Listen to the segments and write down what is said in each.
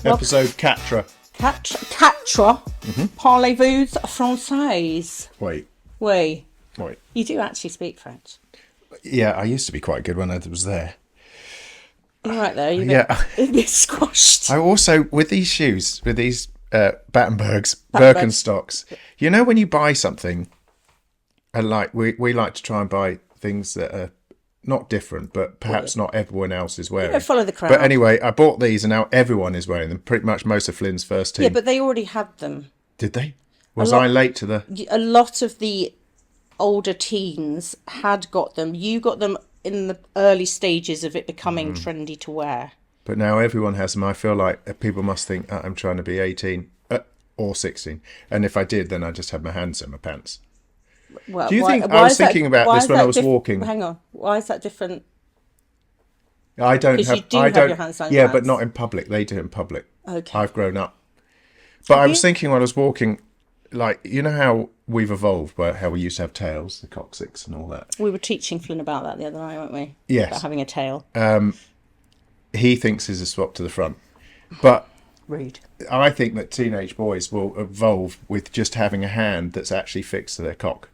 Episode 4. Quatre. Parlez-vous français? Wait. Oui. Wait. You do actually speak French. Yeah, I used to be quite good when I was there. You're right there. You're a bit squashed. I also, with these shoes, with these Battenbergs, Birkenstocks, you know when you buy something, and like we like to try and buy things that are not different, but perhaps not everyone else is wearing. You don't follow the crowd. But anyway, I bought these and now everyone is wearing them. Pretty much most of Flynn's first team. Yeah, but they already had them. Did they? Was I late to the... A lot of the older teens had got them. You got them in the early stages of it becoming trendy to wear. But now everyone has them. I feel like people must think I'm trying to be 18 or 16. And if I did, then I just had my hands in my pants. Well, do you think... I was thinking about this when I was walking. Hang on. Why is that different? I don't have... Because you do have your hands down your Yeah, pants. but not in public. They do it in public. Okay. I've grown up. But I was thinking when I was walking, like, you know how we've evolved, where how we used to have tails, the coccyx and all that. We were teaching Flynn about that the other night, weren't we? Yes. About having a tail. He thinks is a swap to the front. But... Rude. I think that teenage boys will evolve with just having a hand that's actually fixed to their cock.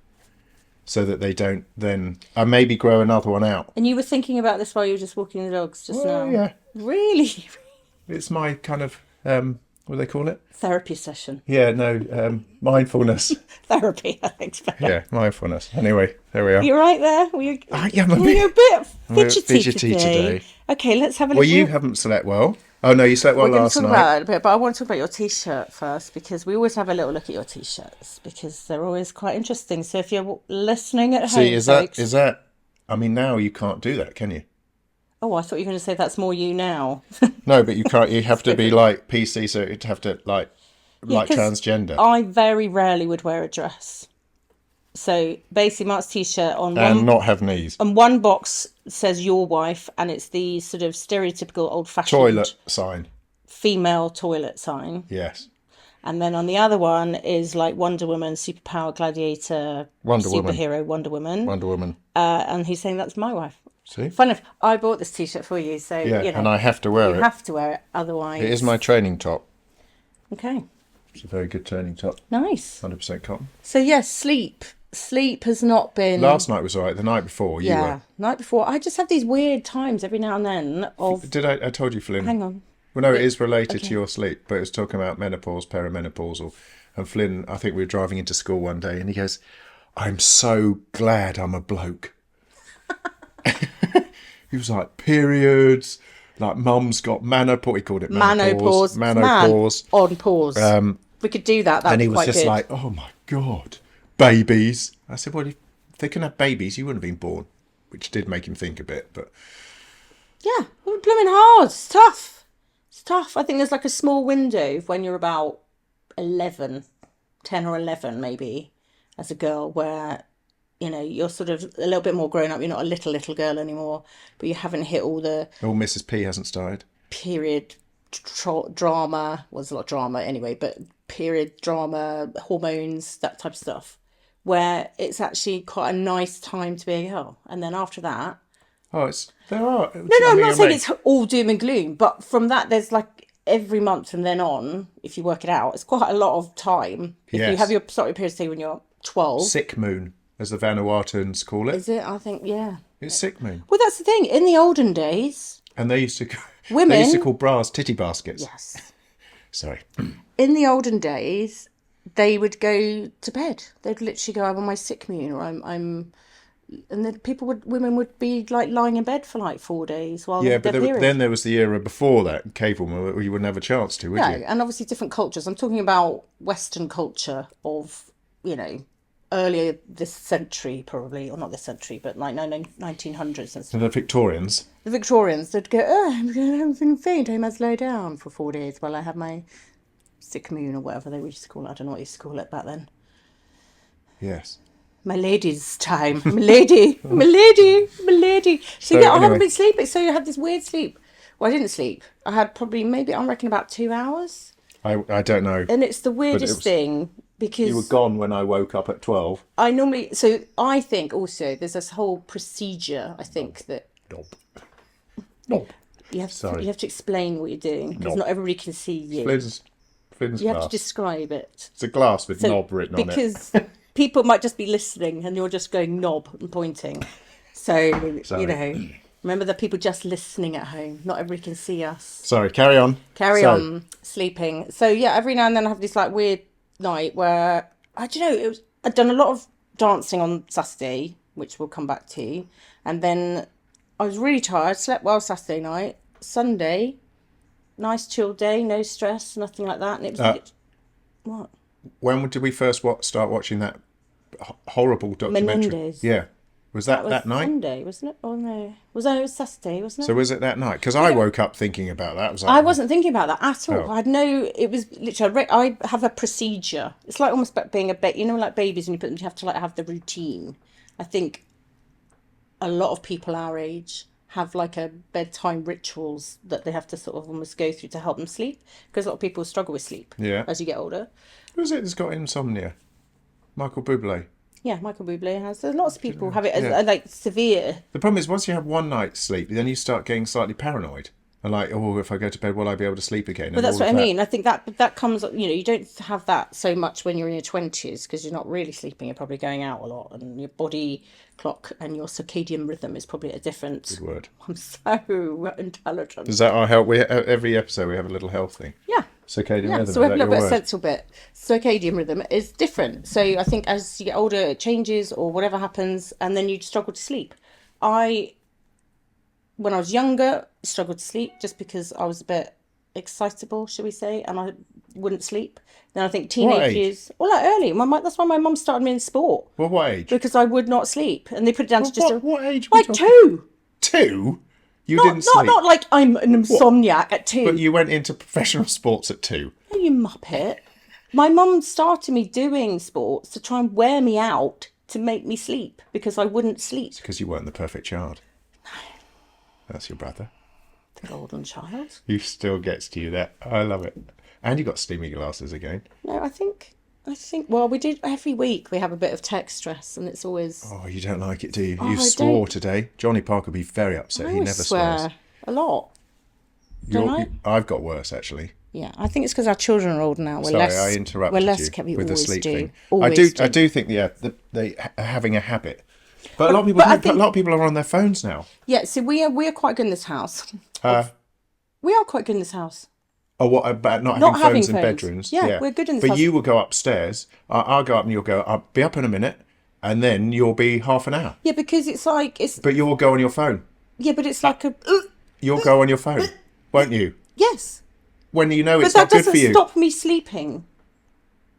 So that they don't then maybe grow another one out. And you were thinking about this while you were just walking the dogs just now? Yeah. Really? It's my kind of, what do they call it? Therapy session. Yeah, no, mindfulness. Therapy, I think. Yeah, mindfulness. Anyway, there we are. You're right there? Yeah, I'm a bit fidgety fidgety today. Okay, let's have a look. Well, you haven't slept well. Oh, no, you slept well last night. We're going to talk about that a bit, but I want to talk about your T-shirt first, because we always have a little look at your T-shirts, because they're always quite interesting. So if you're listening at home... See, is that... I mean, now you can't do that, can you? Oh, I thought you were going to say that's more you now. No, but you can't. You have to be, like, PC, so you'd have to, like transgender. I very rarely would wear a dress. So basically, Mark's T-shirt on one... And not have knees. And one box says your wife, and it's the sort of stereotypical old-fashioned... Toilet sign. Female toilet sign. Yes. And then on the other one is like Wonder Woman, superpower gladiator, superhero Wonder Woman. Wonder Woman. And he's saying that's my wife. See? Fun enough, I bought this T-shirt for you, so yeah, and I have to wear it. You have to wear it, otherwise... It is my training top. Okay. It's a very good training top. Nice. 100% cotton. So yes, sleep. Sleep has not been... Last night was all right. The night before, you were... night before. I just have these weird times every now and then of... Did I told you, Flynn? Hang on. Well, no, it is related to your sleep, but it was talking about menopause, perimenopausal. And Flynn, I think we were driving into school one day, and he goes, I'm so glad I'm a bloke. He was like, periods, like mum's got menopause. He called it menopause. Menopause. On pause. We could do that. That'd and he be was quite just good. like, oh my God, babies. I said, well, if they can have babies, you wouldn't have been born. Which did make him think a bit, but... Yeah, we're blooming hard. It's tough. It's tough. I think there's like a small window of when you're about 11, 10 or 11 maybe, as a girl, where... You know, you're sort of a little bit more grown up. You're not a little girl anymore, but you haven't hit all the... Oh, Mrs. P hasn't started. Period drama. Well, there's a lot of drama anyway, but period drama, hormones, that type of stuff, where it's actually quite a nice time to be a girl. And then after that... Oh, there are... No, I'm not saying it's all doom and gloom, but from that, there's like every month from then on, if you work it out, it's quite a lot of time. If you have your starting period, say, when you're 12... Sick moon, as the Vanuatuans call it. Is it? I think, yeah. It's sick moon. Well, that's the thing. In the olden days... And they used to... Women... They used to call bras titty baskets. Yes. Sorry. In the olden days, they would go to bed. They'd literally go, I'm on my sick moon, or I'm... And then women would be like lying in bed for like 4 days while yeah, their but period. then there was the era before that, cavewoman, where you wouldn't have a chance to, would you? No, and obviously different cultures. I'm talking about Western culture of, you know, earlier this century probably, or not this century, but like 1900s and stuff. So the Victorians. The Victorians, they'd go, oh, I'm feeling faint, I must lie down for 4 days while I have my sick moon or whatever they used to call it. I don't know what you used to call it back then. Yes. My lady's time. My lady. My lady. My lady. So yeah, anyway. I haven't been sleeping. So I had this weird sleep. Well, I didn't sleep. I had probably, maybe, I reckon about 2 hours. I don't know. And it's the weirdest thing because... You were gone when I woke up at 12. So I think also there's this whole procedure, I think, that... Nope. You have Sorry. you have to explain what you're doing because Knob. not everybody can see you. Flynn's You have glass. to describe it. It's a glass with So, knob written on it. because people might just be listening and you're just going knob and pointing. So, Sorry. remember that people just listening at home. Not everybody can see us. Sorry, carry on. Carry on sleeping. So, yeah, every now and then I have this like weird night where, I don't know, I'd done a lot of dancing on Saturday, which we'll come back to. And then I was really tired, slept well Saturday night. Sunday, nice chill day, no stress, nothing like that. And it was what? When did we first start watching that horrible documentary? Menendez. Yeah. Was that night? Sunday, wasn't it? Oh no, it was Saturday, wasn't it? So was it that night? Because I woke up thinking about that. I wasn't thinking about that at all. Oh. I had no. It was literally. I have a procedure. It's like almost like being a baby. You know, like babies, when you put them, you have to like have the routine. I think a lot of people our age have like a bedtime rituals that they have to sort of almost go through to help them sleep, because a lot of people struggle with sleep as you get older. Who is it that's got insomnia? Michael Bublé. Yeah, Michael Bublé has. There's lots of people have it as like severe. The problem is once you have one night's sleep, then you start getting slightly paranoid. And like, oh, if I go to bed, will I be able to sleep again? But that's what I mean. I think that comes, you don't have that so much when you're in your 20s, because you're not really sleeping. You're probably going out a lot, and your body clock and your circadian rhythm is probably a different. Good word. I'm so intelligent. Does that our help? Every episode we have a little health thing. Yeah. Circadian rhythm. So we have a little bit of sensible bit. Circadian rhythm is different. So I think as you get older, it changes or whatever happens, and then you struggle to sleep. When I was younger, struggled to sleep just because I was a bit excitable, shall we say, and I wouldn't sleep. Then I think teenage years, well, like early. That's why my mum started me in sport. Well, what age? Because I would not sleep, and they put it down to just what age? Like 2. 2? You didn't sleep. Not like I'm an insomniac at 2. But you went into professional sports at 2. Oh, you muppet! My mum started me doing sports to try and wear me out to make me sleep because I wouldn't sleep. It's because you weren't the perfect child. That's your brother. The golden child. He still gets to you there. I love it. And you got steamy glasses again. No, I think. Well, we did every week. We have a bit of tech stress, and it's always. Oh, you don't like it, do you? You swore today. Johnny Parker would be very upset. He never swears. A lot. I've got worse actually. Yeah, I think it's because our children are older now. I interrupted we're less you with the sleep thing. Always I do think they are having a habit. But a lot of people are on their phones now. Yeah, so we are quite good in this house. We are quite good in this house. Oh, what about not having phones in bedrooms? Yeah, we're good in this house. But you will go upstairs. I'll go up and you'll go, I'll be up in a minute, and then you'll be half an hour. Yeah, because it's like But you will go on your phone. Yeah, but it's like a. You'll go on your phone, won't you? Yes. When you know it's not good for you. But that doesn't stop me sleeping.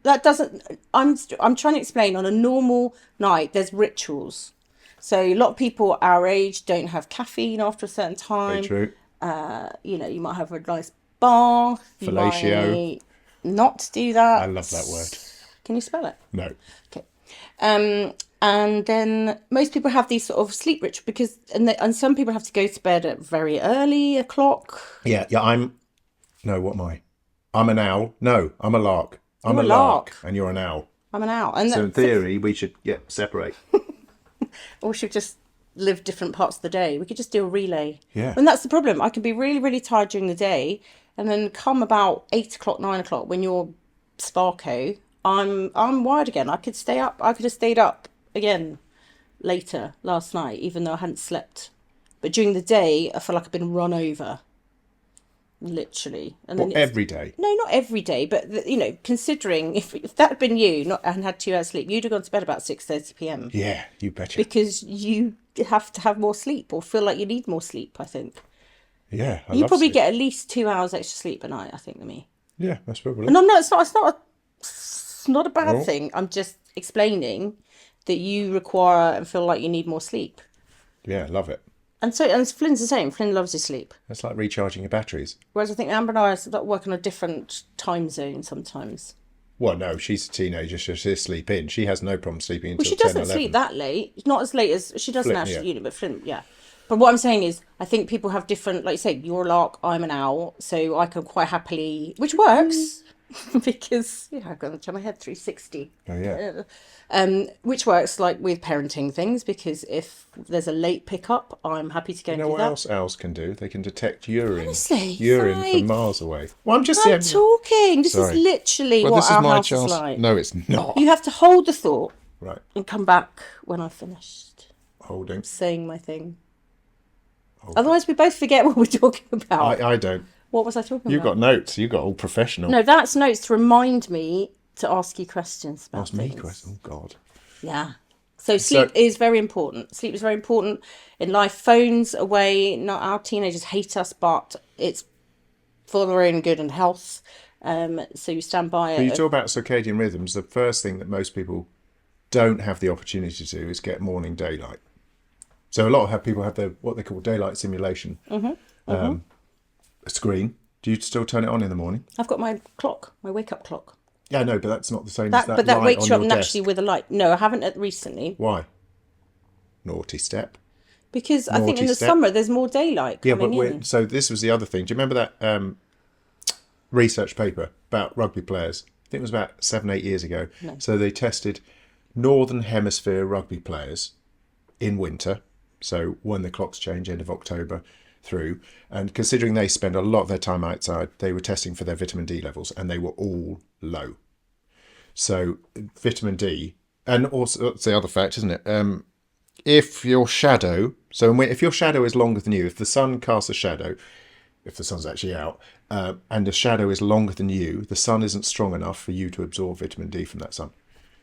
That doesn't. I'm trying to explain. On a normal night, there's rituals. So a lot of people our age don't have caffeine after a certain time. Very true. You might have a nice bath. Fellatio. You might not do that. I love that word. Can you spell it? No. Okay. And then most people have these sort of sleep rituals and some people have to go to bed at very early o'clock. Yeah. What am I? I'm an owl. No, I'm a lark. I'm You're a lark. And you're an owl. I'm an owl. And so in theory, we should separate. Or we should just live different parts of the day. We could just do a relay. Yeah. And that's the problem. I can be really, really tired during the day, and then come about 8 o'clock, 9 o'clock when you're sparko, I'm wired again. I could stay up. I could have stayed up again later last night, even though I hadn't slept. But during the day, I feel like I've been run over. Literally. And then every day? No, not every day, but considering if that had been you and had 2 hours sleep, you'd have gone to bed about 6:30 p.m. Yeah, you betcha. Because you have to have more sleep or feel like you need more sleep, I think. Yeah, you probably get at least 2 hours extra sleep a night, I think, than me. Yeah, that's probably. And it's not a bad thing. I'm just explaining that you require and feel like you need more sleep. Yeah, love it. And Flynn's the same. Flynn loves his sleep. It's like recharging your batteries. Whereas I think Amber and I work on a different time zone sometimes. Well, no, she's a teenager. She'll sleep in. She has no problem sleeping until 10, she doesn't 11. sleep that late. Not as late as she doesn't Flynn, actually. But Flynn, yeah. But what I'm saying is, I think people have different. Like you say, you're a lark. I'm an owl. So I can quite happily, which works. because I've got to turn my head 360. Oh, yeah. Which works like with parenting things, because if there's a late pickup, I'm happy to go You and know do what that. else owls can do? They can detect urine. Honestly, Urine like, from miles away. Well, I'm just I'm saying. talking. This is Sorry. literally Well, what this is our my house is chance. like. No, it's not. You have to hold the thought Right. and come back when I've finished Holding. saying my thing. Holding. Otherwise, we both forget what we're talking about. I don't. What was I talking You about? got notes. You got all professional. No, that's notes to remind me to ask you questions about Ask me things. questions. Oh, God. Yeah. So sleep is very important. Sleep is very important in life. Phones away. Not our teenagers hate us, but it's for their own good and health. So you stand by But you it. talk about circadian rhythms. The first thing that most people don't have the opportunity to do is get morning daylight. So a lot of people have what they call daylight simulation screen. Do you still turn it on in the morning? I've got my clock, my wake up clock. Yeah, no, but that's not the same as that But that light wakes on you up your naturally desk. with a light. No, I haven't recently. Why? Naughty step. Because I think in Naughty the step. summer there's more daylight Yeah, coming but in. so this was the other thing. Do you remember that research paper about rugby players? I think it was about 7-8 years ago. No. So they tested Northern Hemisphere rugby players in winter, so when the clocks change, end of October through, and considering they spend a lot of their time outside, they were testing for their vitamin D levels, and they were all low. So vitamin D, and also that's the other fact, isn't it? If your shadow, if your shadow is longer than you, if the sun casts a shadow, if the sun's actually out, and the shadow is longer than you, the sun isn't strong enough for you to absorb vitamin D from that sun.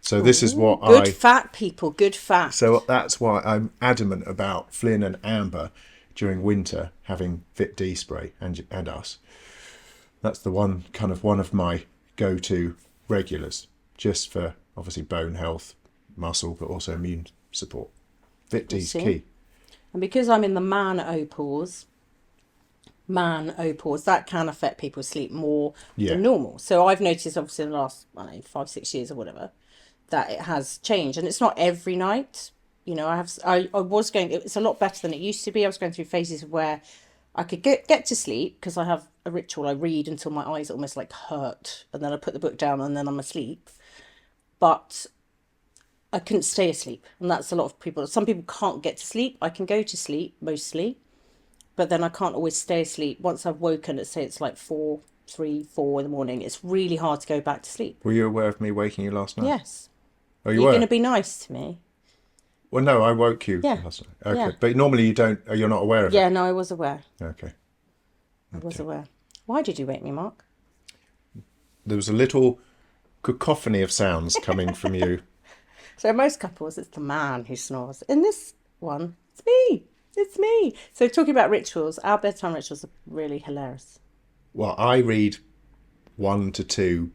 So this is what Good fact, people. Good fact. So that's why I'm adamant about Flynn and Amber during winter having Vit D spray and us. That's the one of my go-to regulars, just for obviously bone health, muscle, but also immune support. Vit D's key. And because I'm in the man-opause, that can affect people's sleep more than normal. So I've noticed, obviously, in the last 5-6 years or whatever, that it has changed, and it's not every night. I was going. It's a lot better than it used to be. I was going through phases where I could get to sleep because I have a ritual. I read until my eyes almost like hurt, and then I put the book down, and then I'm asleep. But I couldn't stay asleep, and that's a lot of people. Some people can't get to sleep. I can go to sleep mostly, but then I can't always stay asleep. Once I've woken, let's say it's like 4 in the morning, it's really hard to go back to sleep. Were you aware of me waking you last night? Yes. Oh, You're going to be nice to me. Well, no, I woke you last night. Okay, yeah. But normally you don't. You're not aware of it. Yeah, no, I was aware. Okay. I was aware. Why did you wake me, Mark? There was a little cacophony of sounds coming from you. So most couples, it's the man who snores. In this one, it's me. It's me. So talking about rituals, our bedtime rituals are really hilarious. Well, I read 1 to 2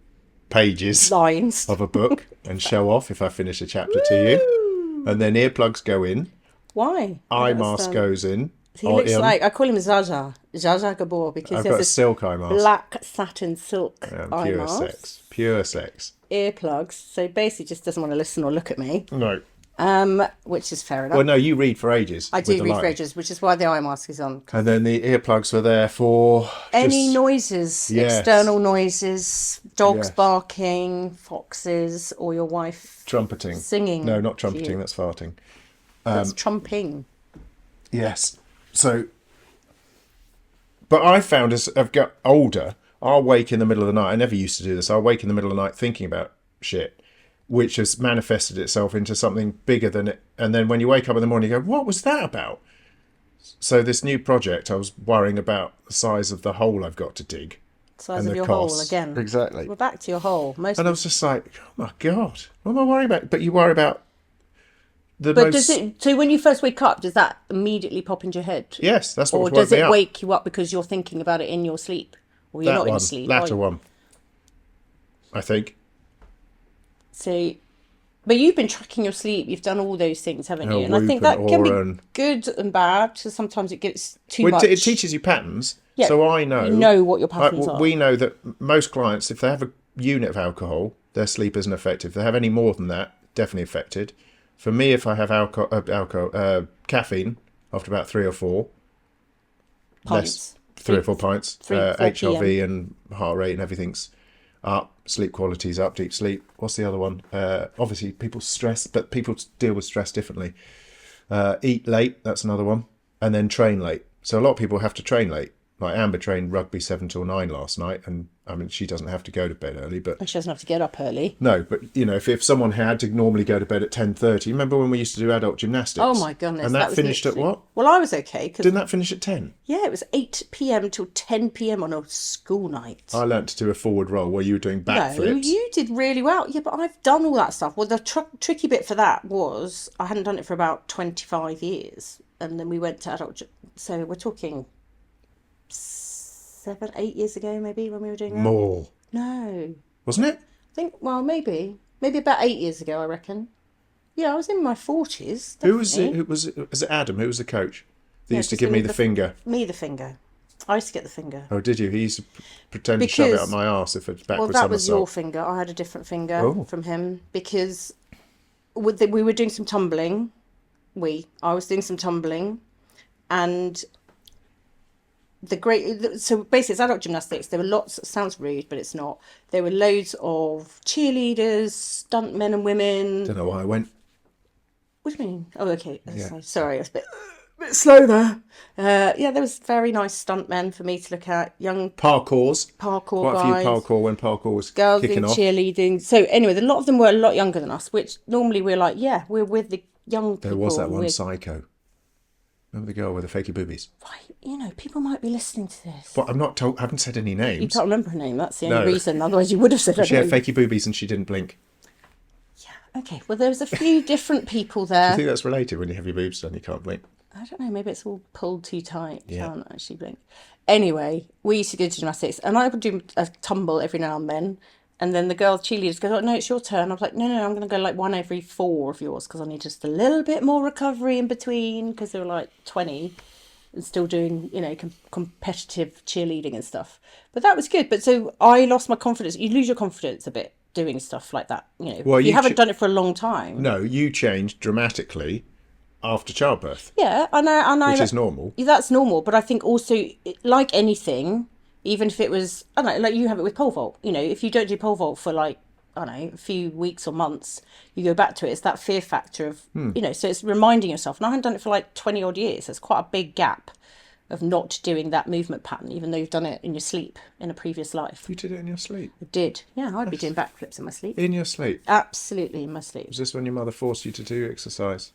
pages lines of a book and show off if I finish a chapter to you. And then earplugs go in. Why? Eye mask goes in. He looks like, I call him Zsa Gabor, because I've got a silk eye mask. Black satin silk eye pure mask. Sex. Pure sex. Earplugs. So basically just doesn't want to listen or look at me. No. Which is fair enough. Well, no, you read for ages. I do read for ages, which is why the eye mask is on. And then the earplugs were there for any noises, external noises, dogs barking, foxes, or your wife trumpeting, singing. No, not trumpeting. That's farting. That's trumping. Yes. So, but I found as I've got older, I'll wake in the middle of the night. I never used to do this. I'll wake in the middle of the night thinking about shit, which has manifested itself into something bigger than it. And then when you wake up in the morning, you go, what was that about? So this new project, I was worrying about the size of the hole I've got to dig. Size of your hole again. Exactly. We're back to your hole. And I was just like, oh my God, what am I worrying about? But you worry about so when you first wake up, does that immediately pop into your head? Yes, that's what. Or does it wake you up because you're thinking about it in your sleep, or you're not in sleep? Latter one, I think. So, but you've been tracking your sleep. You've done all those things, haven't you? And I think that can be good and bad. So sometimes it gets too much. It teaches you patterns. Yeah, so I know. You know what your patterns are. We know that most clients, if they have a unit of alcohol, their sleep isn't affected. If they have any more than that, definitely affected. For me, if I have caffeine after about 3 or 4 pints, 3 or 4 pints, HRV and heart rate and everything's up, sleep quality's up, deep sleep. What's the other one? Obviously, people stress, but people deal with stress differently. Eat late, that's another one. And then train late. So a lot of people have to train late. Like Amber trained rugby 7 till 9 last night, and I mean, she doesn't have to go to bed early, but And she doesn't have to get up early. no, but you know, if someone had to normally go to bed at 10:30, remember when we used to do adult gymnastics? Oh my goodness. And that was finished at literally- what? Well, I was okay. Cause, Didn't that finish at 10? yeah, it was 8 p.m. till 10 p.m. on a school night. I learnt to do a forward roll where you were doing No, backflips. you did really well. Yeah, but I've done all that stuff. Well, the tricky bit for that was I hadn't done it for about 25 years. And then we went to adult... So we're talking 7, 8 years ago, maybe, when we were doing that. More. No. Wasn't it? I think, well, maybe. Maybe about 8 years ago, I reckon. Yeah, I was in my 40s. Who was definitely. it? Was it Adam? Who was the coach? He Yeah, used to just give me me the the- finger. Me, the finger. I used to get the finger. Oh, did you? He used to pretend to shove it Because- up my arse if it's Well, backwards that was your somersault. finger. I had a different finger Oh. from him because we were doing some tumbling. I was doing some tumbling, and so basically it's adult gymnastics. There were lots. It sounds rude, but it's not. There were loads of cheerleaders, stuntmen and women. Don't know why I went. What do you mean? Oh, okay. Yeah. Sorry, I was a bit slow there. Yeah, there was very nice stuntmen for me to look at. Young Parkours. parkour Quite guys. a few parkour when parkour was Girls kicking doing off. cheerleading. So anyway, a lot of them were a lot younger than us, which normally we're like, yeah, we're with the young people. There was that one We're- psycho. Remember the girl with the fakey boobies? Right, you know, people might be listening to this. But I'm not told. I haven't said any You names. can't remember her name. That's the only No. reason. Otherwise, you would have said her She had name. fakey boobies and she didn't blink. Yeah. Okay. Well, there was a few different people I there. think that's related. When you have your boobs done, you can't blink. I don't know. Maybe it's all pulled too tight. Yeah. Can't actually blink. Anyway, we used to go to gymnastics, and I would do a tumble every now and then. And then the girl cheerleaders go, "Oh no, it's your turn." I was like, "No, I'm going to go like one every 4 of yours because I need just a little bit more recovery in between." Because they were like 20 and still doing, you know, competitive cheerleading and stuff. But that was good. But so I lost my confidence. You lose your confidence a bit doing stuff like that. You know, Well, if you you haven't done it for a long time. No, you changed dramatically after childbirth, Yeah, which is normal. Yeah, that's normal, but I think also, like anything, even if it was, I don't know, like you have it with pole vault. You know, if you don't do pole vault for like, I don't know, a few weeks or months, you go back to it. It's that fear factor of, you know, so it's reminding yourself. And I hadn't done it for like 20 odd years. It's quite a big gap of not doing that movement pattern, even though you've done it in your sleep in a previous life. You did it in your sleep. I did. Yeah, I'd be doing backflips in my sleep. In your sleep. Absolutely in my sleep. Was this when your mother forced you to do exercise?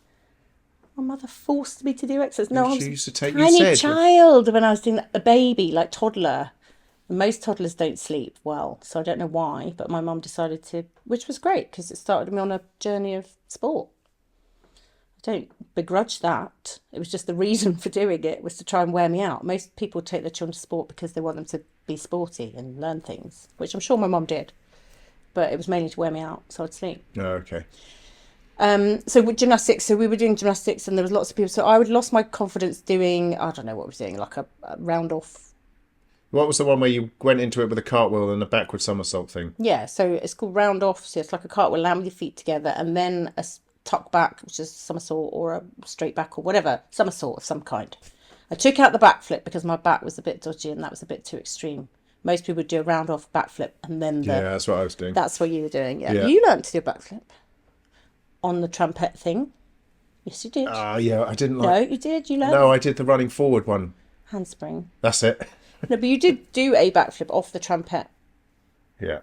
My mother forced me to do exercise. No, I She was used to take a you tiny said- child when I was doing that, a baby, like toddler. And most toddlers don't sleep well, so I don't know why, but my mum decided to, which was great because it started me on a journey of sport. I don't begrudge that. It was just the reason for doing it was to try and wear me out. Most people take their children to sport because they want them to be sporty and learn things, which I'm sure my mum did. But it was mainly to wear me out, so I'd sleep. Oh, okay. So with gymnastics, so we were doing gymnastics and there was lots of people. So I would lost my confidence doing, I don't know what we were doing, like a round off. What was the one where you went into it with a cartwheel and a backward somersault thing? Yeah, so it's called round off. So it's like a cartwheel, land with your feet together, and then a tuck back, which is somersault or a straight back or whatever, somersault of some kind. I took out the backflip because my back was a bit dodgy and that was a bit too extreme. Most people would do a round off backflip and then Yeah, that's what I was doing. that's what you were doing. Yeah. Yeah. You learned to do a backflip on the trumpet thing. Yes, you did. Yeah, I didn't No, like... you did. You learned No, I did the running forward one. handspring. That's it. No, but you did do a backflip off the trumpet. Yeah,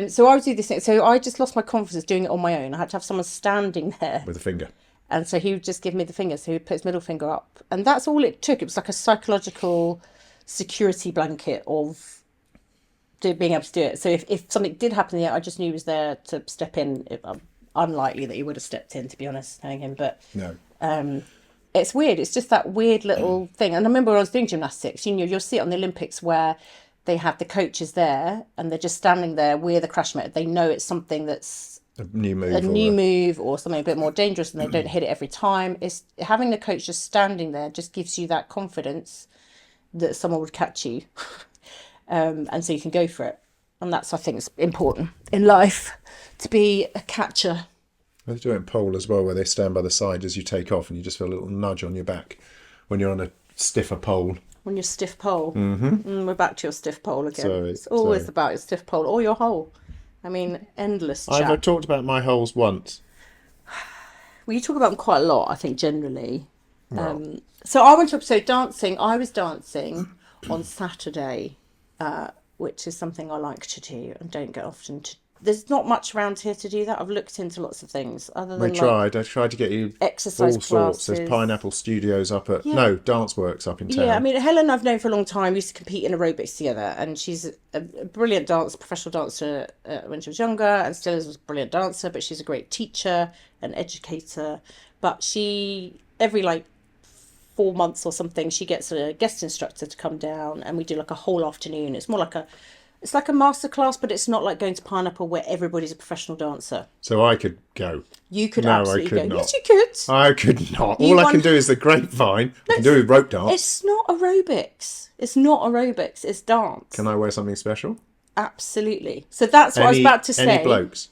So I would do this thing. So I just lost my confidence doing it on my own. I had to have someone standing there. with a finger. And so he would just give me the finger. So he would put his middle finger up. And that's all it took. It was like a psychological security blanket of being able to do it. So if something did happen there, I just knew he was there to step in. Unlikely that he would have stepped in, to be honest, knowing him. But No. it's weird. It's just that weird little thing. And I remember when I was doing gymnastics, you know, you'll see it on the Olympics where they have the coaches there and they're just standing there with a crash mat. They know it's something that's A new move. a new move or something a bit more dangerous and they don't hit it every time. It's having the coach just standing there just gives you that confidence that someone would catch you. And so you can go for it. And that's, I think, is important in life, to be a catcher. They do it in pole as well, where they stand by the side as you take off and you just feel a little nudge on your back when you're on a stiffer pole. On your stiff pole. We're back to your stiff pole again. Sorry, It's always sorry. about your stiff pole or your hole. I mean, endless I've chat. talked about my holes once. Well, you talk about them quite a lot, I think, generally. Well, So I went to episode dancing. I was dancing on Saturday, which is something I like to do and don't get often to. There's not much around here to do that. I've looked into lots of things other we than tried. I tried to get you exercise all sorts. There's classes. Pineapple Studios up at Yeah. no Dance Works up in town. Yeah, I mean, Helen I've known for a long time. We used to compete in aerobics together, and she's a brilliant professional dancer when she was younger, and still is a brilliant dancer, but she's a great teacher and educator. But she, every like 4 months or something, she gets a guest instructor to come down, and we do like a whole afternoon. It's more like it's like a master class, but it's not like going to Pineapple where everybody's a professional dancer. So I could go. You could No, I absolutely could go. not. Yes, you could. I could not. You All I won- can do is the grapevine. I can do rope dance. It's not aerobics. It's not aerobics. It's dance. Can I wear something special? Absolutely. So that's what I was about to say. Any blokes?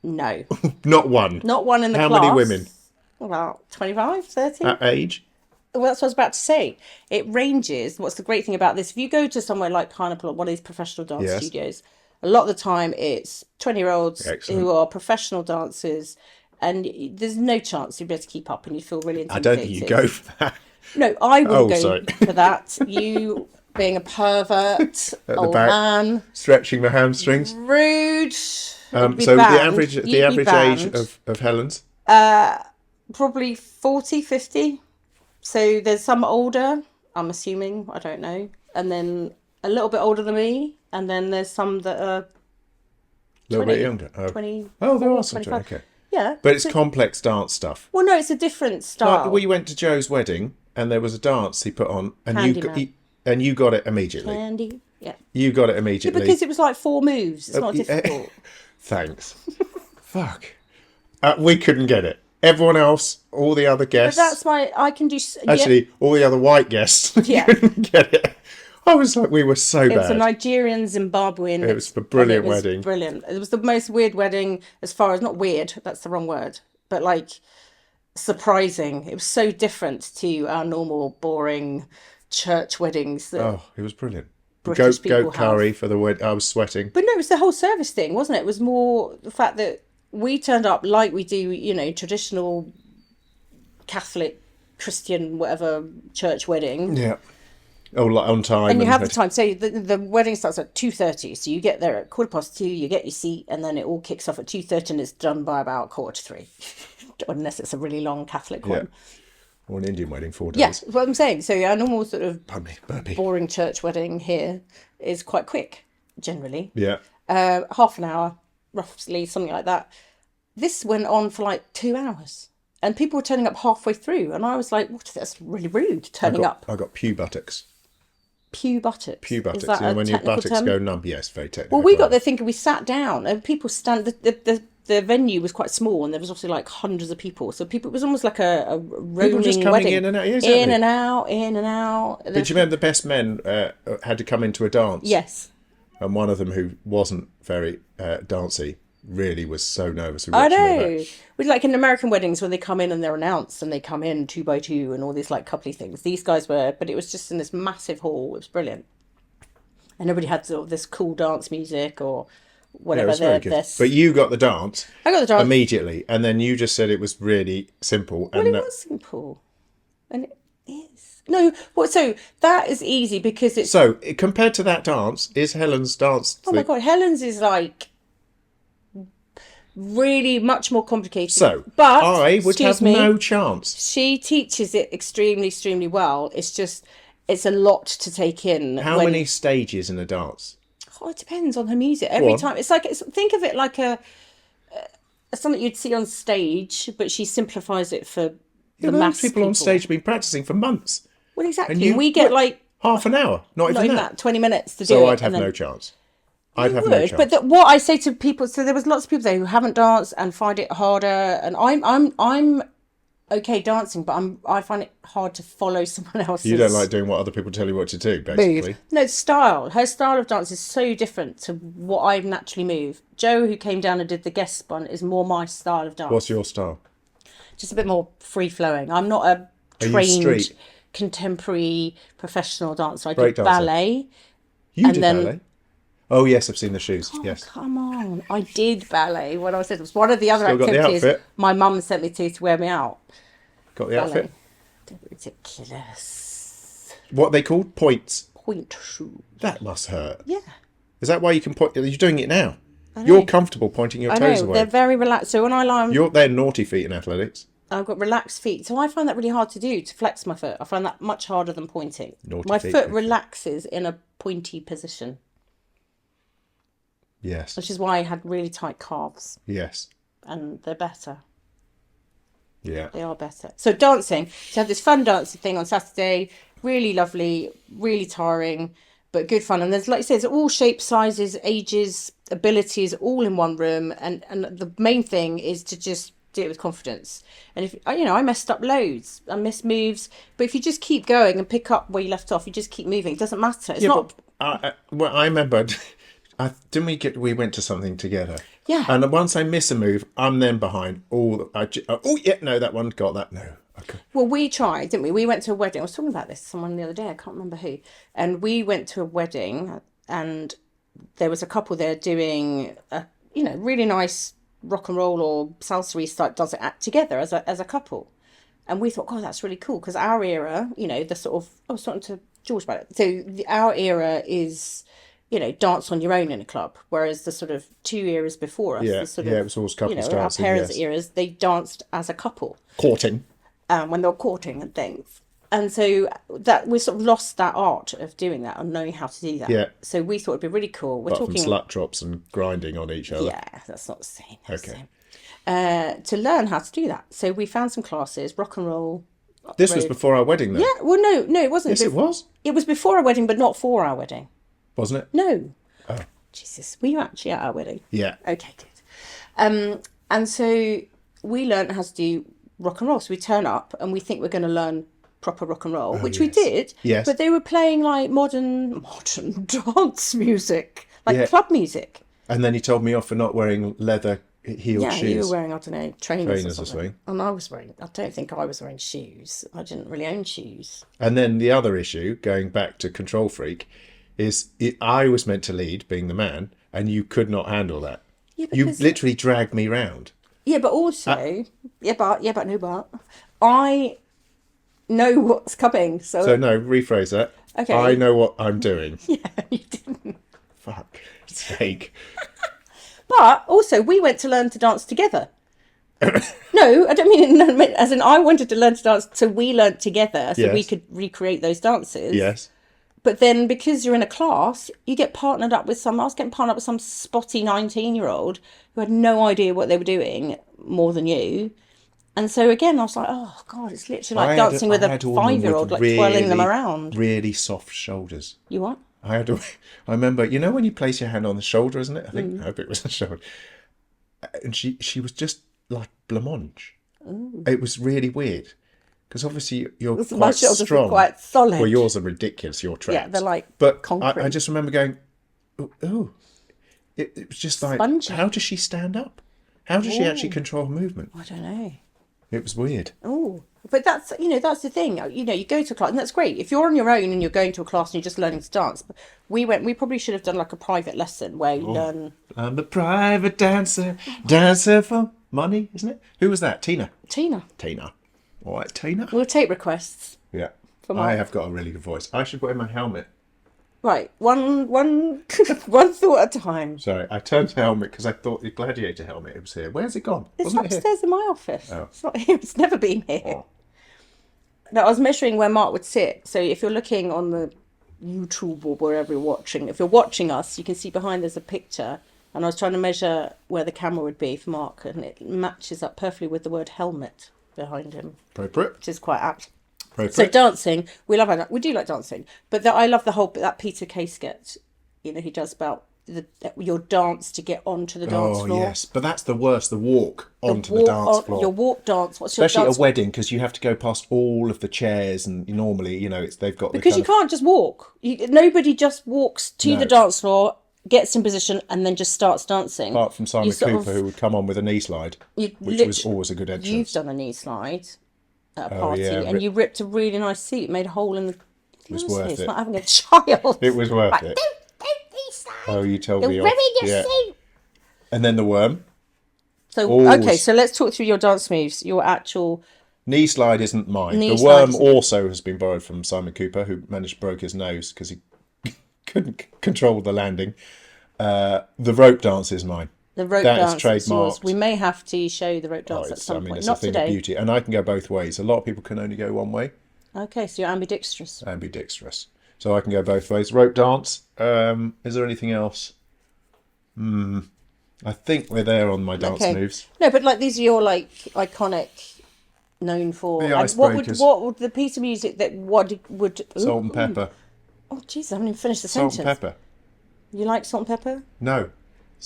No. Not one. Not one in the How class. many women? About 25, 30. At age? Well, that's what I was about to say. It ranges. What's the great thing about this? If you go to somewhere like Pineapple or one of these professional dance Yes. studios, a lot of the time it's 20-year-olds Excellent. who are professional dancers, and there's no chance you'll be able to keep up and you feel really I intimidated. don't think you go for that. No, I wouldn't Oh, go sorry. for that. You being a pervert, the old back. man, Stretching the hamstrings. rude. So You'd be the banned. average You'd the be average age banned. of Helen's? Probably 40, 50. So there's some older, I'm assuming, I don't know. And then a little bit older than me. And then there's some that are A little 20, bit younger. Oh, 20. oh there are some. 25. Okay. Yeah. But it's complex dance stuff. Well, no, it's a different style. We went to Joe's wedding and there was a dance he put on and you got it immediately. Candy. Yeah. You got it immediately. Because it was like 4 moves. It's not difficult. Thanks. Fuck. We couldn't get it. Everyone else, all the other But guests, that's I can do. actually, all the other white guests Yeah. couldn't get it. I was like, we were so It was a bad. Nigerian Zimbabwean. It was a brilliant and it was wedding. Brilliant. It was the most weird wedding as far as, not weird, that's the wrong word, but like surprising. It was so different to our normal, boring church weddings that Oh, it was brilliant. British people Goat curry have. for the wedding. I was sweating. But no, it was the whole service thing, wasn't it? It was more the fact that we turned up like we do, traditional Catholic, Christian, whatever church wedding. Yeah. Oh, like on time. And you have the time. So the wedding starts at 2:30. So you get there at 2:15, you get your seat, and then it all kicks off at 2:30 and it's done by about 2:45. Unless it's a really long Catholic one. Or an Indian wedding, 4 days. Yeah, that's what I'm saying. So our normal sort of Pardon me, burpee. boring church wedding here is quite quick, generally. Yeah. Half an hour, roughly, something like that. This went on for like 2 hours. And people were turning up halfway through. And I was like, what? That's really rude, turning up. I got pew buttocks. Pew buttocks. Pew buttocks. Is that a When your technical buttocks term? go numb. Yes, very technical. Well, we got there thinking we sat down and people stand. The venue was quite small and there was obviously like hundreds of people. So it was almost like a roaming People just coming wedding. in and out. Yeah, exactly. In and out, in and out. Did you remember the best men had to come into a dance? Yes. And one of them who wasn't very dancey really was so nervous. I know. With like in American weddings when they come in and they're announced and they come in 2 by 2 and all these like coupley things. These guys were, but it was just in this massive hall. It was brilliant. And everybody had sort of this cool dance music or Yeah, it whatever. was very good. But you got the dance I got the dance. immediately, and then you just said it was really simple. Well, And it was simple. And it is. No, well, so that is easy because it's. so compared to that dance, is Helen's dance? Oh my God, Helen's is like really much more complicated. So but I would excuse have me, no chance. She teaches it extremely, extremely well. It's just, it's a lot to take in. How many stages in a dance? Oh, it depends on her music. Every on. time, it's like think of it like a something you'd see on stage, but she simplifies it for the Most mass people on stage have been practicing for months. Well, exactly. And you- We get like Half an hour, not not even even that. that 20 minutes to do it. So I'd have and then- no chance. I'd You have no would, chance. but what I say to people, so there was lots of people there who haven't danced and find it harder, and I'm okay dancing, but I find it hard to follow someone else's. You don't like doing what other people tell you what to do, basically. No, style. Her style of dance is so different to what I naturally move. Joe, who came down and did the guest spun, is more my style of dance. What's your style? Just a bit more free flowing. I'm not a Are you trained. street? contemporary professional dancer. I Break did dancer. ballet. You And did then- ballet? Oh, yes, I've seen the shoes. Oh, Yes. come on. I did ballet when I was little. It was one of the other Still got the activities outfit? my mum sent me to wear me out. Got the Ballet. outfit? Ridiculous. What are they called? Points. Point shoes. That must hurt. Yeah. Is that why you can point? You're doing it now. I know. You're comfortable pointing your I toes know. away. They're very relaxed. So when I lie on, They're naughty feet in athletics. I've got relaxed feet. So I find that really hard to do, to flex my foot. I find that much harder than pointing. Naughty My feet, foot okay. relaxes in a pointy position, Yes. which is why I had really tight calves. Yes. And they're better. Yeah. They are better. So dancing. So I had this fun dancing thing on Saturday. Really lovely, really tiring, but good fun. And there's, like you say, it's all shapes, sizes, ages, abilities, all in one room. And the main thing is to just do it with confidence. And if I messed up loads, I missed moves, but if you just keep going and pick up where you left off, you just keep moving. It doesn't matter. It's not. Well, I remember. We went to something together. Yeah. And once I miss a move, I'm then behind. That one got that. No. Okay. Well, we tried, didn't we? We went to a wedding. I was talking about this to someone the other day. I can't remember who. And we went to a wedding, and there was a couple there doing a really nice rock and roll or salsa type does it together as a couple. And we thought, God, that's really cool, because our era, the sort of, I was talking to George about it. So our era is, dance on your own in a club, whereas the sort of 2 eras before us, the sort of, it was always couples our dancing. parents' eras, they danced as a couple. Courting. When they were courting and things. And so that we sort of lost that art of doing that and knowing how to do that. Yeah. So we thought it'd be really cool. We're Apart talking from slut drops and grinding on each other. Yeah, that's not the same. Okay. To learn how to do that. So we found some classes, rock and roll. This was before our wedding, though. Yeah, well, no, it wasn't. Yes, it was. It was before our wedding, but not for our wedding. Wasn't it? No. Oh. Jesus, were you actually at our wedding? Yeah. Okay, good. And so we learned how to do rock and roll. So we turn up and we think we're going to learn proper rock and roll, which we did. Yes. But they were playing like modern dance music, like club music. And then he told me off for not wearing leather heeled shoes. Yeah, you were wearing, I don't know, trainers or or something. something. And I don't think I was wearing shoes. I didn't really own shoes. And then the other issue, going back to Control Freak, is I was meant to lead, being the man, and you could not handle that. Yeah, You because, literally dragged me round. yeah, but also, I know what's coming. So no, rephrase that. Okay. I know what I'm doing. Yeah, you didn't. Fuck sake. But also, we went to learn to dance together. No, I don't mean as in I wanted to learn to dance, so we learnt together, so we Yes. could recreate those dances. Yes. But then, because you're in a class, you get partnered up with I was getting partnered up with some spotty 19-year-old who had no idea what they were doing more than you. And so again, I was like, oh God, it's literally like dancing with a 5-year-old, like twirling them around. Really soft shoulders. You what? I remember, when you place your hand on the shoulder, isn't it? I hope it was the shoulder. And she was just like blancmange. It was really weird. Because obviously you're My quite shoulders are strong. quite solid. Well, yours are ridiculous. Your traps. Yeah, they're like But concrete. I just remember going, oh. It was just like, Spongy. how does she stand up? How does she actually control movement? I don't know. It was weird. Oh, but that's the thing. You go to a class, and that's great. If you're on your own and you're going to a class and you're just learning to dance. But we probably should have done like a private lesson where you learn. I'm a private dancer for money, isn't it? Who was that? Tina. All right, Tina. We'll take requests. Yeah. From I have got a really good voice. I should wear my helmet. Right, one thought at a time. Sorry, I turned the helmet because I thought the gladiator helmet was here. Where's it gone? It's Wasn't it here? upstairs in my office. Oh. It's not here. It's never been here. Oh. No, I was measuring where Mark would sit. So if you're looking on the YouTube or wherever you're watching, if you're watching us, you can see behind there's a picture. And I was trying to measure where the camera would be for Mark, and it matches up perfectly with the word helmet behind him, Appropriate. which is quite apt. So Appropriate. dancing, we do like dancing, but I love the whole that Peter Kay sketch. He does about your dance to get onto the dance Oh, floor. yes. But that's the worst, the walk onto the dance floor. Your walk dance. What's Especially your at dance? a wedding, because you have to go past all of the chairs, and normally, they've got the Because you kind can't just walk. Nobody just walks to No. the dance floor, gets in position, and then just starts dancing. apart from Simon You sort Cooper, of- who would come on with a knee slide, You which was always a good entrance. You've done a knee slide. at a Oh, party, yeah, and you ripped a really nice seat, made a hole in the. It was Honestly, worth it's it. not having a child. It was worth Like, it. don't be sad. Oh, you told You're me off. ruining your Yeah. suit. And then the worm. So Oh, okay, so let's talk through your dance moves. Your actual knee slide isn't mine. knee The slide. worm also has been borrowed from Simon Cooper, who managed to break his nose because he couldn't control the landing. The rope dance is mine. The rope That is dance is yours. trademarked. We may have to show the rope Oh, dance at it's, I some mean, point. it's Not a thing today. of beauty, and I can go both ways. A lot of people can only go one way. Okay, so you're ambidextrous. Ambidextrous, so I can go both ways. Rope dance. Is there anything else? I think we're there on my dance moves. No, but like these are your like iconic, known for. The And icebreakers. what would the piece of music that would Salt and pepper. Oh, jeez, I haven't even finished the Salt sentence. and pepper. You like salt and pepper? No.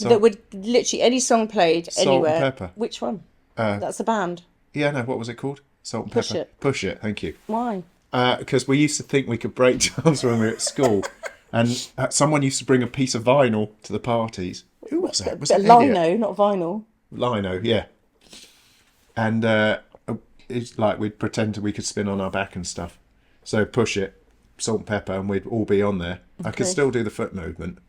That would literally any song played Salt anywhere. and pepper. Which one? That's a band. Yeah, no. What was it called? Salt and Push pepper. It. Push it. Thank you. Why? Because we used to think we could break dance when we were at school, and someone used to bring a piece of vinyl to the parties. Who was that? Was it Lino, not vinyl. Lino, yeah. And it's like we'd pretend we could spin on our back and stuff. So push it, salt and pepper, and we'd all be on there. I could still do the foot movement.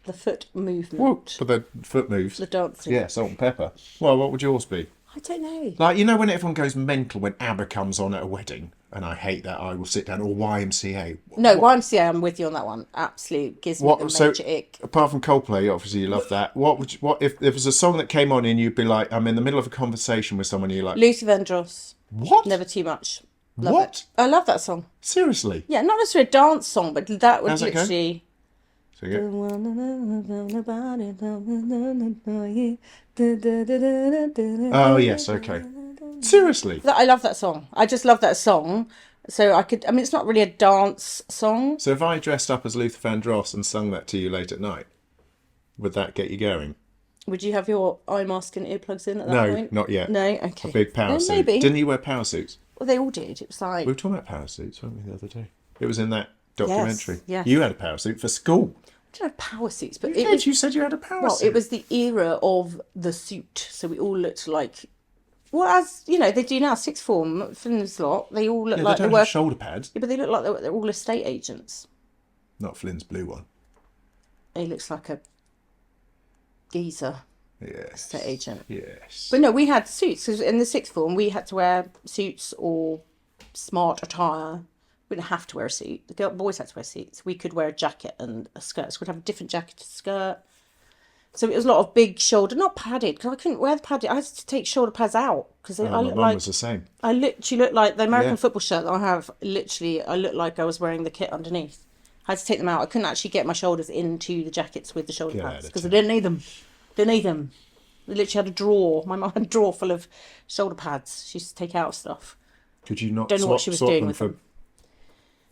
The foot movement. Whoa, for the foot moves. The dancing. Yeah, salt and pepper. Well, what would yours be? I don't know. Like, you know when everyone goes mental when ABBA comes on at a wedding? And I hate that. I will sit down. Or YMCA. No, YMCA, I'm with you on that one. Absolute gives me the major ick. Apart from Coldplay, obviously you love that. What if there was a song that came on and you'd be like, I'm in the middle of a conversation with someone and you're like, Luther Vandross. what? Never Too Much. Love What? it. I love that song. Seriously? Yeah, not necessarily a dance song, but that would How's that go? literally. So you oh, yes, okay. Seriously? I love that song. I just love that song. So I could. I mean, it's not really a dance song. So if I dressed up as Luther Vandross and sung that to you late at night, would that get you going? Would you have your eye mask and earplugs in at that No, point? not yet. No, okay. A big power Then suit. maybe. Didn't you wear power suits? Well, they all did. It was like. We were talking about power suits, weren't we, the other day? It was in that documentary. Yes. You had a power suit for school. I don't have power suits, but You it did. was. You said you had a power Well, suit. it was the era of the suit, so we all looked like. Well, as you know, they do now. Sixth form, Flynn's lot. They all look Yeah, like they they don't were. have shoulder pads. Yeah, but they look like they're all estate agents. Not Flynn's blue one. He looks like a geezer Yes. estate agent. Yes. But no, we had suits. 'Cause in the sixth form, we had to wear suits or smart attire. We didn't have to wear a suit. The boys had to wear suits. We could wear a jacket and a skirt. So we'd have a different jacket and skirt. So it was a lot of big shoulder, not padded, because I couldn't wear the padded. I had to take shoulder pads out because I my looked mum like was the same. I literally looked like the American Yeah. football shirt that I have. Literally, I looked like I was wearing the kit underneath. I had to take them out. I couldn't actually get my shoulders into the jackets with the shoulder Get out pads of because I town. didn't need them. Didn't need them. I literally had a drawer. My mum had a drawer full of shoulder pads. She used to take out stuff. Could you not Don't know swap, what she was swap doing them with for them.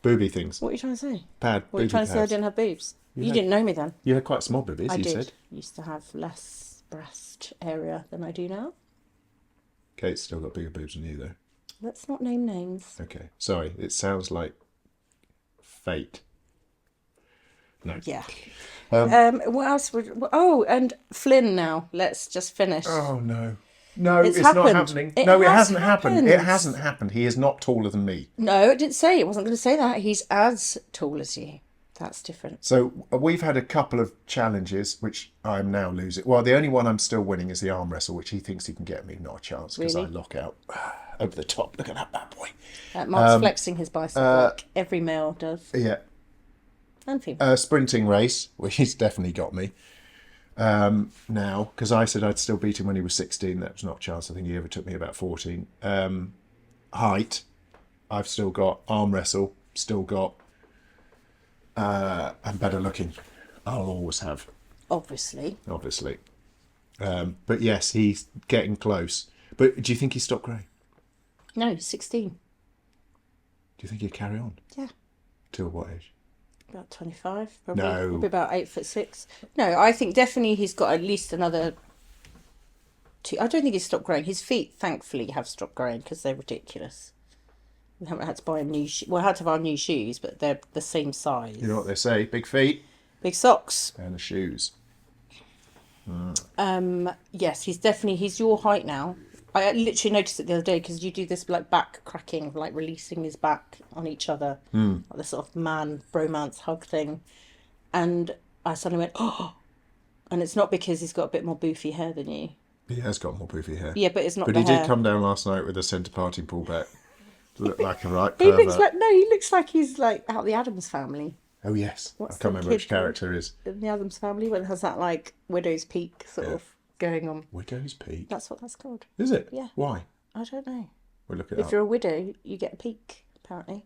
booby things? What are you trying to say? Pad, What are you booby trying to say? I pads. didn't have boobs. You had- didn't know me then. You had quite small boobies, I you did. said. Used to have less breast area than I do now. Kate's still got bigger boobs than you, though. Let's not name names. Okay. Sorry, it sounds like fate. No. Yeah. What else would? Oh, and Flynn now. Let's just finish. Oh, no. No, It's it's not happened. happening. It No, it has hasn't happened. happened. It hasn't happened. He is not taller than me. No, it didn't say. It wasn't going to say that. He's as tall as you. That's different. So we've had a couple of challenges, which I'm now losing. Well, the only one I'm still winning is the arm wrestle, which he thinks he can get me. Not a chance, because Really? I lock out over the top. Look at that bad boy. Mark's flexing his bicep like every male does. Yeah. And female. Sprinting race, well, he's definitely got me now, because I said I'd still beat him when he was 16. That was not a chance. I think he ever took me about 14. Height, I've still got. Arm wrestle, still got. I'm better looking. I'll always have, Obviously. but yes, he's getting close. But do you think he stopped growing? No, 16. Do you think he'd carry on? Yeah. Till what age? About 25, probably. No. Probably about 8'6". No, I think definitely he's got at least another 2. I don't think he's stopped growing. His feet, thankfully, have stopped growing because they're ridiculous. We haven't had to buy him new Well, I had to buy him new shoes, but they're the same size. You know what they say? Big feet Big socks. and the shoes. Yes, he's your height now. I literally noticed it the other day because you do this like back cracking, like releasing his back on each other, like this sort of man bromance hug thing, and I suddenly went, oh, and it's not because he's got a bit more boofy hair than you. He has got more poofy hair. Yeah, but it's not But the he hair. did come down last night with a centre parting pullback. Looked like a right He pervert. looks like no, he looks like he's like out of the Addams Family. Oh yes, What's I the can't remember kid which character it is. in the Addams Family when it has that like widow's peak sort of going on. Widow's Peak. That's what that's called. Is it? Yeah. Why? I don't know. We'll look it If up. you're a widow, you get a peak. Apparently,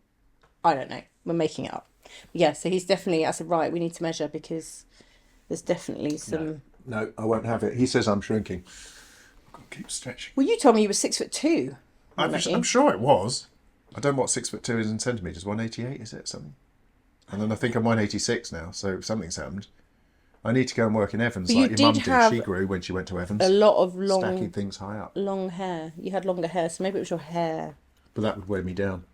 I don't know. We're making it up. Yeah, so he's definitely. I said right. We need to measure because there's definitely some. No, I won't have it. He says I'm shrinking. I've got to keep stretching. Well, you told me you were 6'2". I'm sure it was. I don't know what 6'2" is in centimetres. 188 is it something? And then I think I'm 186 now, so something's happened. I need to go and work in Evans But like you your mum did did. have She grew when she went to Evans. A lot of Stacking things high up. long hair. You had longer hair, so maybe it was your hair, But that would weigh me down.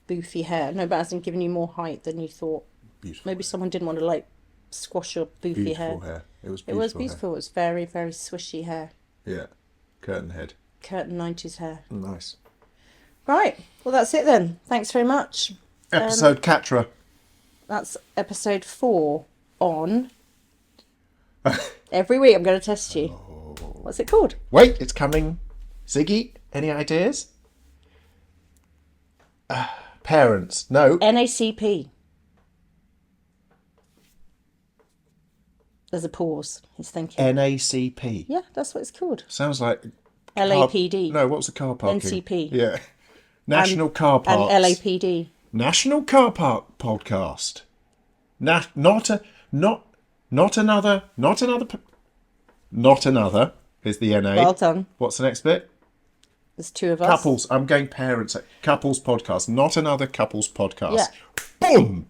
boofy hair. No, but as in giving you more height than you thought. Beautiful. Maybe someone didn't want to like squash your boofy Beautiful hair. It was It beautiful. was beautiful. It was very, very swishy hair. Hair. Yeah. Curtain head. Curtain 90s hair. Nice. Right. Well, that's it then. Thanks very much. Episode Catra. That's episode 4 on. Every week I'm going to test you. What's it called? Wait, it's coming. Ziggy, any ideas? Parents. No. NACP. There's a pause. He's thinking. NACP. Yeah, that's what it's called. Sounds like LAPD. No, what was the car parking? NCP. Yeah. National Car Parks. And LAPD. National Car Park Podcast. Not another is the NA. Well done. What's the next bit? There's 2 of us. Couples. I'm going parents. Couples podcast. Not another couples podcast. Yeah. Boom.